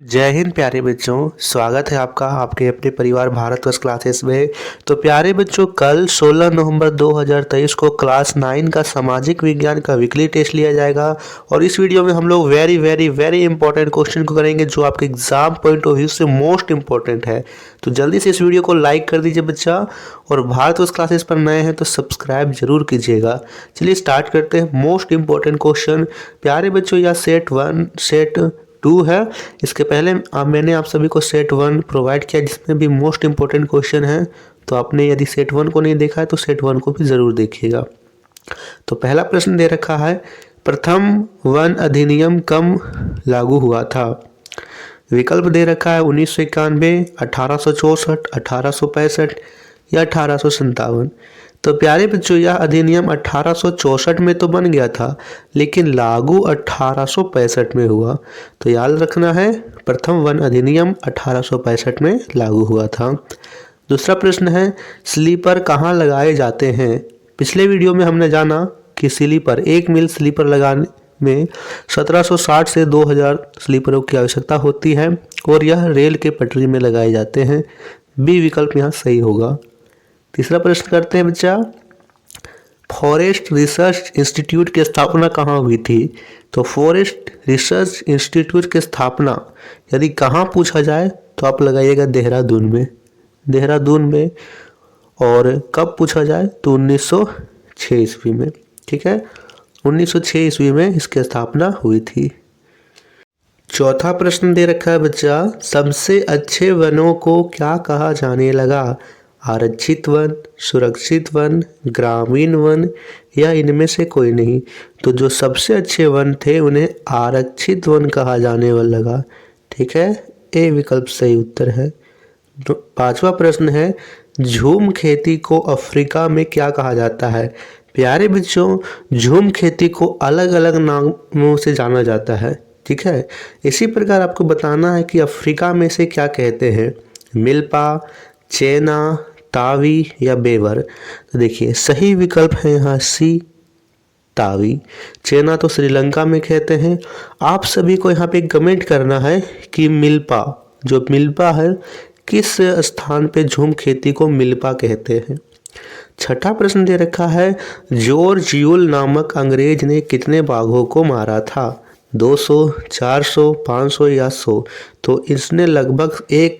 जय हिंद प्यारे बच्चों। स्वागत है आपका आपके अपने परिवार भारतवर्ष क्लासेस में। तो प्यारे बच्चों, कल 16 नवंबर 2023 को क्लास 9 का सामाजिक विज्ञान का वीकली टेस्ट लिया जाएगा और इस वीडियो में हम लोग very very very important question को करेंगे जो आपके एग्जाम पॉइंट ऑफ व्यू से मोस्ट इंपॉर्टेंट है। तो जल्दी से इस वीडियो को लाइक कर दीजिए बच्चा, और भारतवर्ष क्लासेस पर नए हैं तो सब्सक्राइब जरूर कीजिएगा। चलिए स्टार्ट करते हैं। मोस्ट इंपॉर्टेंट क्वेश्चन प्यारे बच्चों, या सेट 1 सेट 2 है। इसके पहले मैंने आप सभी को सेट 1 प्रोवाइड किया जिसमें भी मोस्ट इंपॉर्टेंट क्वेश्चन है। तो आपने यदि सेट 1 को नहीं देखा है तो सेट 1 को भी ज़रूर देखिएगा। तो पहला प्रश्न दे रखा है, प्रथम वन अधिनियम कब लागू हुआ था। विकल्प दे रखा है 1991, 1864, 1865 या 1857। तो प्यारे बच्चों, यह अधिनियम 1864 में तो बन गया था लेकिन लागू 1865 में हुआ। तो याद रखना है, प्रथम वन अधिनियम 1865 में लागू हुआ था। दूसरा प्रश्न है, स्लीपर कहाँ लगाए जाते हैं। पिछले वीडियो में हमने जाना कि स्लीपर 1 मील स्लीपर लगाने में 1760 से 2000 स्लीपरों की आवश्यकता होती है और यह रेल के पटरी में लगाए जाते हैं। बी विकल्प यहाँ सही होगा। तीसरा प्रश्न करते हैं बच्चा, फॉरेस्ट रिसर्च इंस्टीट्यूट की स्थापना कहाँ हुई थी। तो फॉरेस्ट रिसर्च इंस्टीट्यूट की स्थापना यदि कहाँ पूछा जाए तो आप लगाइएगा देहरादून में। देहरादून में। और कब पूछा जाए तो 1906 ईस्वी में। ठीक है, 1906 ईस्वी में इसकी स्थापना हुई थी। चौथा प्रश्न दे रखा है बच्चा, सबसे अच्छे वनों को क्या कहा जाने लगा। आरक्षित वन, सुरक्षित वन, ग्रामीण वन या इनमें से कोई नहीं। तो जो सबसे अच्छे वन थे उन्हें आरक्षित वन कहा जाने वाला लगा। ठीक है, ए विकल्प सही उत्तर है। पांचवा प्रश्न है, झूम खेती को अफ्रीका में क्या कहा जाता है। प्यारे बच्चों, झूम खेती को अलग अलग नामों से जाना जाता है। ठीक है, इसी प्रकार आपको बताना है कि अफ्रीका में से क्या कहते हैं, मिल्पा, चेना, तावी या बेवर। तो देखिए सही विकल्प है यहाँ सी, तावी। चेना तो श्रीलंका में कहते हैं। आप सभी को यहाँ पे कमेंट करना है कि मिल्पा, जो मिल्पा है किस स्थान पे झूम खेती को मिल्पा कहते हैं। छठा प्रश्न दे रखा है, जॉर्ज यूल नामक अंग्रेज ने कितने बाघों को मारा था। 200, 400, 500 या 100। तो इसने लगभग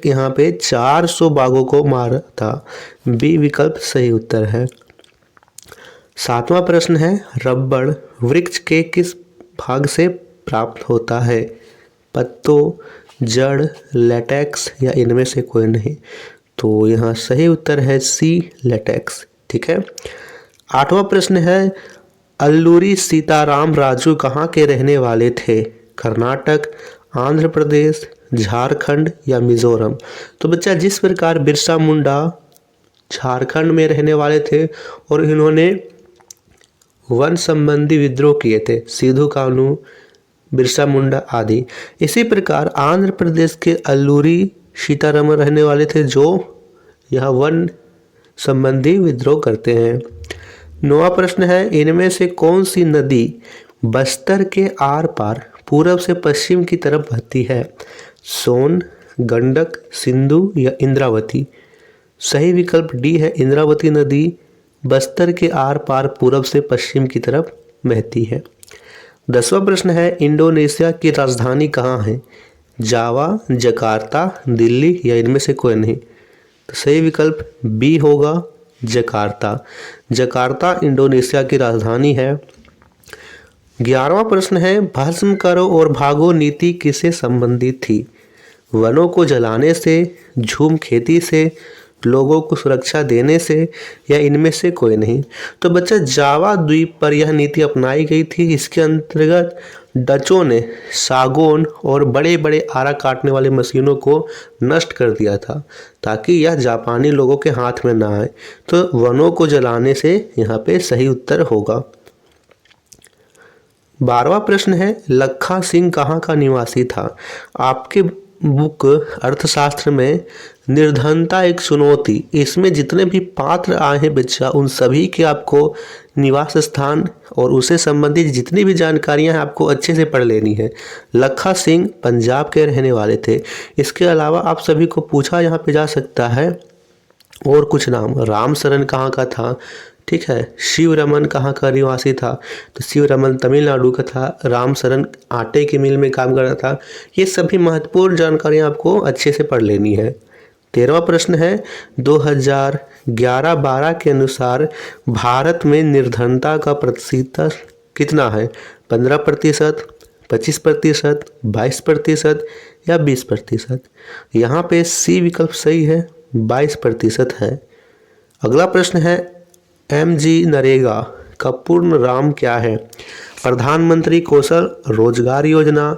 यहाँ पे 400 बाघों को मारा था। बी विकल्प सही उत्तर है। सातवां प्रश्न है, रबड़ वृक्ष के किस भाग से प्राप्त होता है। पत्तों, जड़, लेटेक्स या इनमें से कोई नहीं। तो यहाँ सही उत्तर है सी, लेटेक्स। ठीक है। आठवां प्रश्न है, अल्लूरी सीताराम राजू कहाँ के रहने वाले थे। कर्नाटक, आंध्र प्रदेश, झारखंड या मिजोरम। तो बच्चा, जिस प्रकार बिरसा मुंडा झारखंड में रहने वाले थे और इन्होंने वन संबंधी विद्रोह किए थे, सिद्धू कान्हू, बिरसा मुंडा आदि, इसी प्रकार आंध्र प्रदेश के अल्लूरी सीतारामन रहने वाले थे जो यह वन संबंधी विद्रोह करते हैं। नौवां प्रश्न है, इनमें से कौन सी नदी बस्तर के आर पार पूरब से पश्चिम की तरफ बहती है। सोन, गंडक, सिंधु या इंद्रावती। सही विकल्प डी है, इंद्रावती नदी बस्तर के आर पार पूरब से पश्चिम की तरफ बहती है। 10वां प्रश्न है, इंडोनेशिया की राजधानी कहाँ है। जावा, जकार्ता, दिल्ली या इनमें से कोई नहीं। तो सही विकल्प बी होगा, जकार्ता। जकार्ता इंडोनेशिया की राजधानी है। 11वां प्रश्न है, भस्म करो और भागो नीति किससे संबंधित थी। वनों को जलाने से, झूम खेती से, लोगों को सुरक्षा देने से या इनमें से कोई नहीं। तो बच्चा, जावा द्वीप पर यह नीति अपनाई गई थी। इसके अंतर्गत डचों ने सागौन और बड़े बड़े आरा काटने वाले मशीनों को नष्ट कर दिया था ताकि यह जापानी लोगों के हाथ में ना आए। तो वनों को जलाने से यहाँ पे सही उत्तर होगा। 12वां प्रश्न है, लखा सिंह कहाँ का निवासी था। आपके बुक अर्थशास्त्र में निर्धनता एक चुनौती, इसमें जितने भी पात्र आए हैं बच्चा, उन सभी के आपको निवास स्थान और उससे संबंधित जितनी भी जानकारियां हैं आपको अच्छे से पढ़ लेनी है। लखा सिंह पंजाब के रहने वाले थे। इसके अलावा आप सभी को पूछा यहाँ पे जा सकता है और कुछ नाम, राम शरण कहाँ का था, ठीक है, शिव रमन कहाँ का निवासी था, तो शिव रमन तमिलनाडु का था, राम शरण आटे की मिल में काम करता था। ये सभी महत्वपूर्ण जानकारियाँ आपको अच्छे से पढ़ लेनी है। 13वां प्रश्न है 2011-12 के अनुसार भारत में निर्धनता का प्रतिशत कितना है? 15%, 25%, 22% या 20%? यहाँ पे सी विकल्प सही है, 22% है। अगला प्रश्न है MG नरेगा का पूर्ण नाम क्या है? प्रधानमंत्री कौशल रोजगार योजना,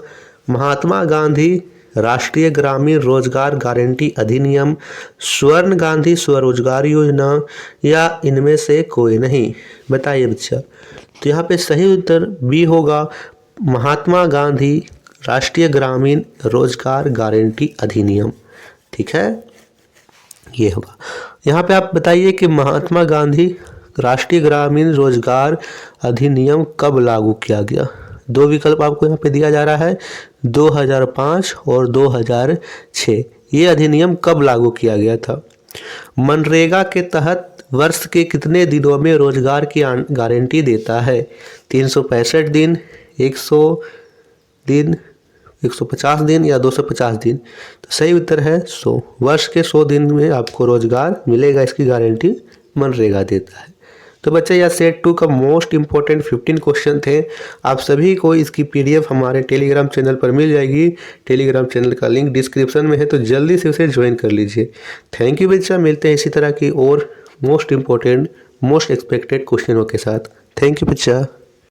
महात्मा गांधी राष्ट्रीय ग्रामीण रोजगार गारंटी अधिनियम, स्वर्ण गांधी स्वरोजगार योजना या इनमें से कोई नहीं? बताइए बच्चा। तो यहाँ पे सही उत्तर बी होगा, महात्मा गांधी राष्ट्रीय ग्रामीण रोजगार गारंटी अधिनियम। ठीक है, ये होगा। यहाँ पे आप बताइए कि महात्मा गांधी राष्ट्रीय ग्रामीण रोजगार अधिनियम कब लागू किया गया? दो विकल्प आपको यहाँ पे दिया जा रहा है, 2005 और 2006। ये अधिनियम कब लागू किया गया था? मनरेगा के तहत वर्ष के कितने दिनों में रोजगार की गारंटी देता है? 365 दिन, 100 दिन, 150 दिन या 250 दिन? तो सही उत्तर है 100। वर्ष के 100 दिन में आपको रोजगार मिलेगा, इसकी गारंटी मनरेगा देता है। तो बच्चे यह सेट 2 का मोस्ट इंपॉर्टेंट 15 क्वेश्चन थे। आप सभी को इसकी PDF हमारे टेलीग्राम चैनल पर मिल जाएगी। टेलीग्राम चैनल का लिंक डिस्क्रिप्शन में है, तो जल्दी से उसे ज्वाइन कर लीजिए। थैंक यू बच्चा, मिलते हैं इसी तरह की और मोस्ट इंपॉर्टेंट मोस्ट एक्सपेक्टेड क्वेश्चनों के साथ। थैंक यू बच्चा।